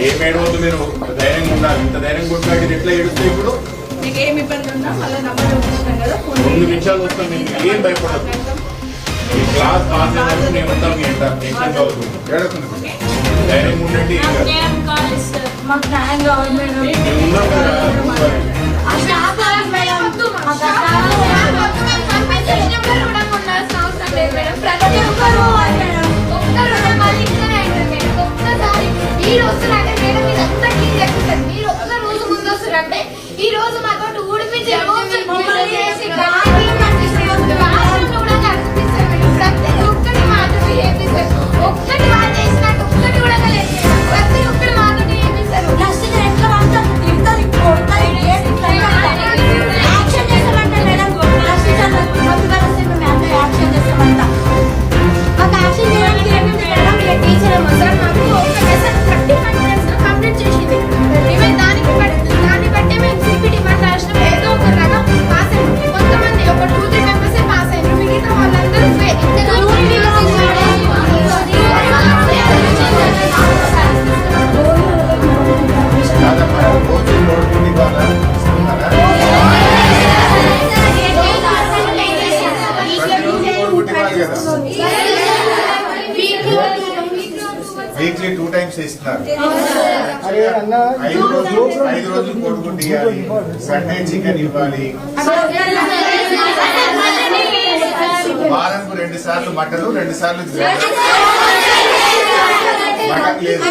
ఏమేడవద్దు మీరు ధైర్యంగా ఉండాలి. ఇంత ధైర్యంగా ఉండాలి ఎట్లా ఏడుస్తాయి ఇప్పుడు ఏమి ఇబ్బంది ఉన్నా మళ్ళీ నంబర్ చూపిస్తాం కదా. 2 నిమిషాలు వస్తాం. మీకు ఏం భయపడదు. ఈ క్లాస్ పాస్ అయినప్పుడు నేను ఉంటాం. మీ ఎంత టెన్షన్ కావద్దు. ధైర్యంగా ఉండండి. మాకు న్యాయం కావాలి మేడం. ఉన్నాం కదా. ఈ రోజు మాతో ఊడిపించి ఒక్కటి మాత్రం చేపిస్తారు. ఒక్కటి వాళ్ళు చేసినట్టు ఒక్కటి కూడా లేదు. ప్రతి ఒక్కటి మాతో చేపిస్తారు. వీక్లీ 2 times ఇస్తున్నారు. 5 రోజులు కొడుకుంటూ ఇవ్వాలి. సండే చికెన్ ఇవ్వాలి. వారానికి 2 సార్లు మటన్, 2 సార్లు మటన్ లేదు.